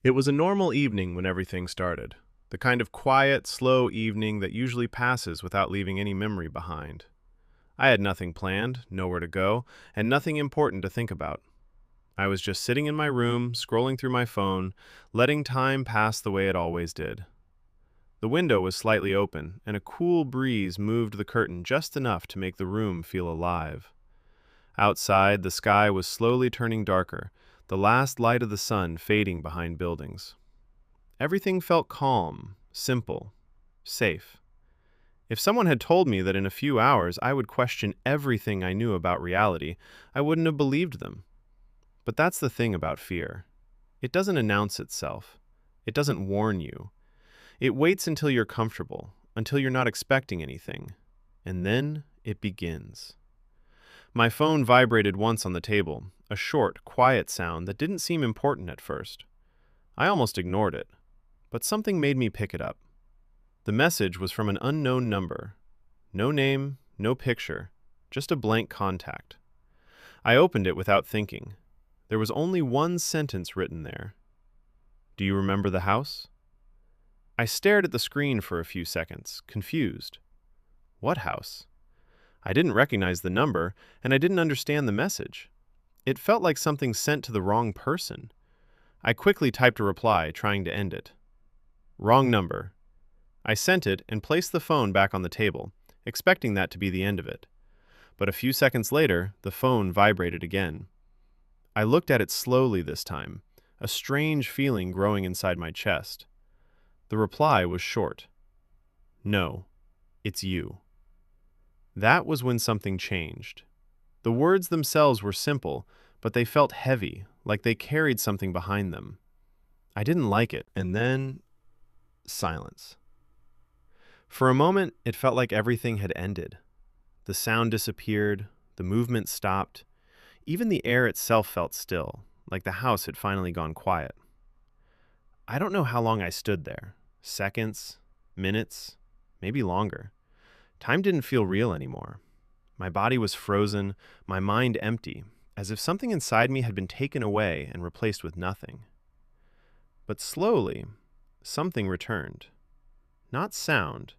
It was a normal evening when everything started. The kind of quiet, slow evening that usually passes without leaving any memory behind. I had nothing planned, nowhere to go, and nothing important to think about. I was just sitting in my room, scrolling through my phone, letting time pass the way it always did. The window was slightly open, and a cool breeze moved the curtain just enough to make the room feel alive. Outside, the sky was slowly turning darker, the last light of the sun fading behind buildings. Everything felt calm, simple, safe. If someone had told me that in a few hours I would question everything I knew about reality, I wouldn't have believed them. But that's the thing about fear. It doesn't announce itself. It doesn't warn you. It waits until you're comfortable, until you're not expecting anything. And then it begins. My phone vibrated once on the table, a short, quiet sound that didn't seem important at first. I almost ignored it, but something made me pick it up. The message was from an unknown number. No name, no picture, just a blank contact. I opened it without thinking. There was only one sentence written there. "Do you remember the house?" I stared at the screen for a few seconds, confused. What house? I didn't recognize the number, and I didn't understand the message. It felt like something sent to the wrong person. I quickly typed a reply, trying to end it. Wrong number. I sent it and placed the phone back on the table, expecting that to be the end of it. But a few seconds later, the phone vibrated again. I looked at it slowly this time, a strange feeling growing inside my chest. The reply was short. "No, it's you." That was when something changed. The words themselves were simple, but they felt heavy, like they carried something behind them. I didn't like it, and then silence. For a moment, it felt like everything had ended. The sound disappeared, the movement stopped. Even the air itself felt still, like the house had finally gone quiet. I don't know how long I stood there. Seconds, minutes, maybe longer. Time didn't feel real anymore. My body was frozen, my mind empty, as if something inside me had been taken away and replaced with nothing. But slowly, something returned. Not sound,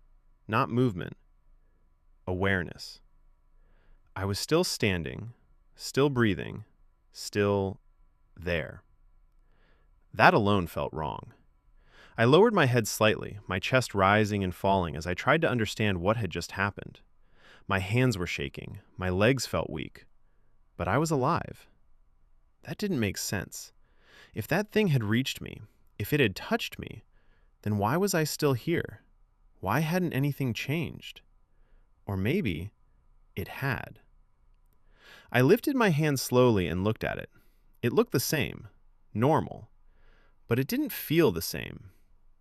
not movement, awareness. I was still standing, still breathing, still there. That alone felt wrong. I lowered my head slightly, my chest rising and falling as I tried to understand what had just happened. My hands were shaking, my legs felt weak, but I was alive. That didn't make sense. If that thing had reached me, if it had touched me, then why was I still here? Why hadn't anything changed? Or maybe it had. I lifted my hand slowly and looked at it. It looked the same, normal, but it didn't feel the same.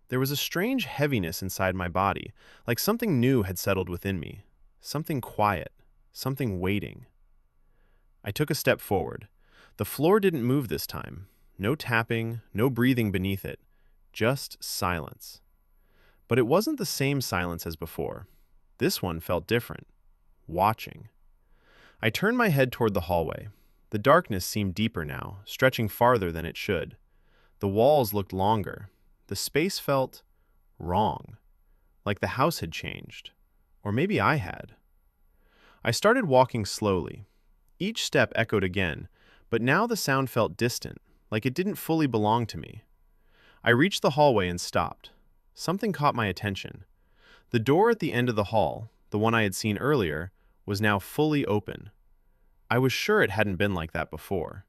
There was a strange heaviness inside my body, like something new had settled within me, something quiet, something waiting. I took a step forward. The floor didn't move this time. No tapping, no breathing beneath it, just silence. But it wasn't the same silence as before. This one felt different, watching. I turned my head toward the hallway. The darkness seemed deeper now, stretching farther than it should. The walls looked longer. The space felt wrong, like the house had changed. Or maybe I had. I started walking slowly. Each step echoed again, but now the sound felt distant, like it didn't fully belong to me. I reached the hallway and stopped. Something caught my attention. The door at the end of the hall, the one I had seen earlier, was now fully open. I was sure it hadn't been like that before.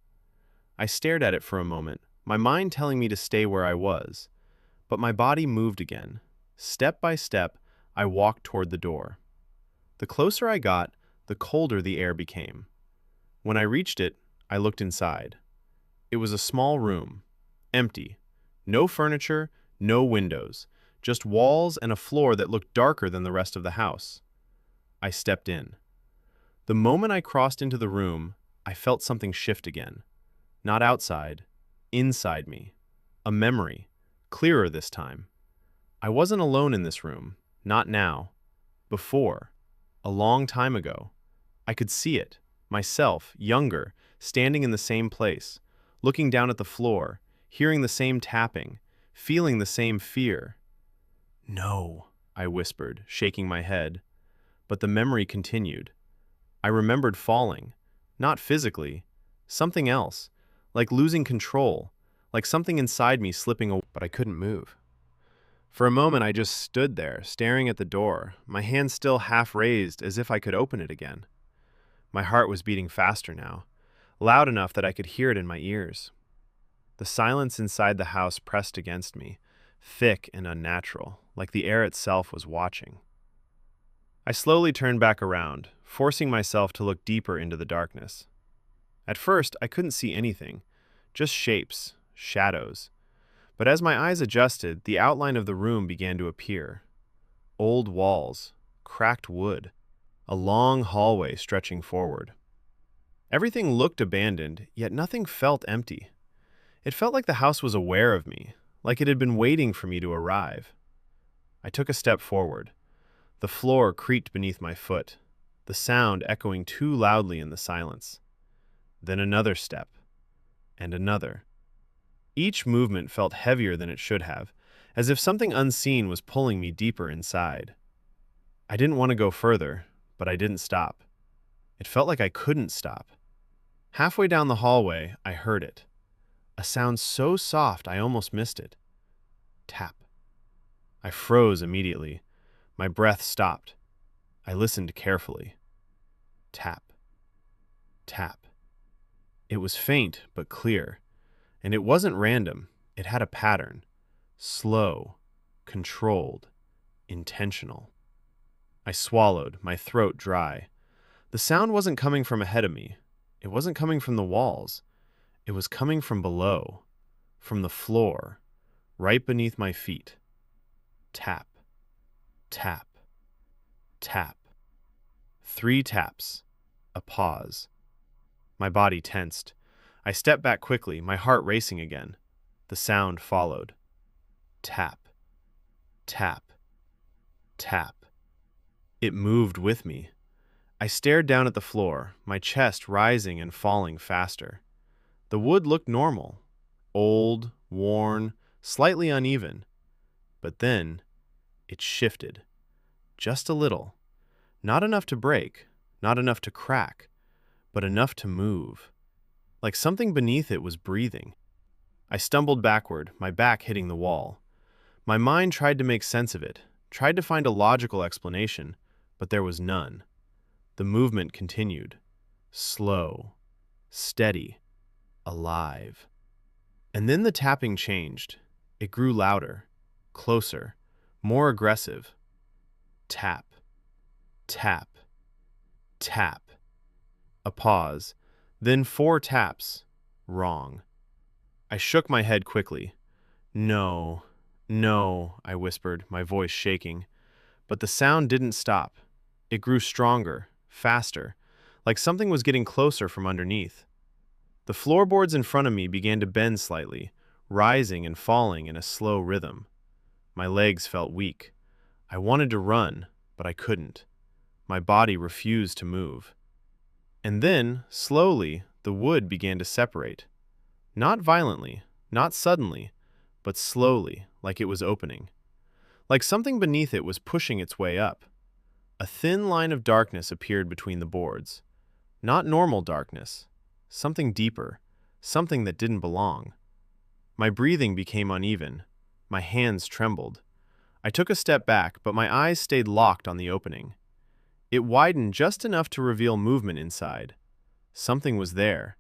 I stared at it for a moment, my mind telling me to stay where I was. But my body moved again. Step by step, I walked toward the door. The closer I got, the colder the air became. When I reached it, I looked inside. It was a small room, empty. No furniture, no windows, just walls and a floor that looked darker than the rest of the house. I stepped in. The moment I crossed into the room, I felt something shift again. Not outside, inside me. A memory, clearer this time. I wasn't alone in this room, not now. Before, a long time ago. I could see it, myself, younger, standing in the same place, looking down at the floor, hearing the same tapping, feeling the same fear. No, I whispered, shaking my head. But the memory continued. I remembered falling. Not physically. Something else. Like losing control. Like something inside me slipping away, but I couldn't move. For a moment, I just stood there, staring at the door, my hand still half raised as if I could open it again. My heart was beating faster now, loud enough that I could hear it in my ears. The silence inside the house pressed against me, thick and unnatural, like the air itself was watching. I slowly turned back around, forcing myself to look deeper into the darkness. At first, I couldn't see anything, just shapes, shadows. But as my eyes adjusted, the outline of the room began to appear. Old walls, cracked wood, a long hallway stretching forward. Everything looked abandoned, yet nothing felt empty. It felt like the house was aware of me, like it had been waiting for me to arrive. I took a step forward. The floor creaked beneath my foot, the sound echoing too loudly in the silence. Then another step, and another. Each movement felt heavier than it should have, as if something unseen was pulling me deeper inside. I didn't want to go further, but I didn't stop. It felt like I couldn't stop. Halfway down the hallway, I heard it. A sound so soft I almost missed it. Tap. I froze immediately. My breath stopped. I listened carefully. Tap. Tap. It was faint but clear. And it wasn't random, it had a pattern. Slow, controlled, intentional. I swallowed, my throat dry. The sound wasn't coming from ahead of me. It wasn't coming from the walls. It was coming from below, from the floor, right beneath my feet. Tap, tap, tap. 3 taps. A pause. My body tensed. I stepped back quickly, my heart racing again. The sound followed. Tap. Tap. Tap. It moved with me. I stared down at the floor, my chest rising and falling faster. The wood looked normal. Old, worn, slightly uneven. But then, it shifted. Just a little. Not enough to break, not enough to crack, but enough to move. Like something beneath it was breathing. I stumbled backward, my back hitting the wall. My mind tried to make sense of it, tried to find a logical explanation, but there was none. The movement continued. Slow, steady, alive. And then the tapping changed. It grew louder, closer, more aggressive. Tap, tap, tap. A pause. Then 4 taps. Wrong. I shook my head quickly. No, no, I whispered, my voice shaking. But the sound didn't stop. It grew stronger, faster, like something was getting closer from underneath. The floorboards in front of me began to bend slightly, rising and falling in a slow rhythm. My legs felt weak. I wanted to run, but I couldn't. My body refused to move. And then, slowly, the wood began to separate. Not violently, not suddenly, but slowly, like it was opening. Like something beneath it was pushing its way up. A thin line of darkness appeared between the boards. Not normal darkness. Something deeper. Something that didn't belong. My breathing became uneven. My hands trembled. I took a step back, but my eyes stayed locked on the opening. It widened just enough to reveal movement inside. Something was there.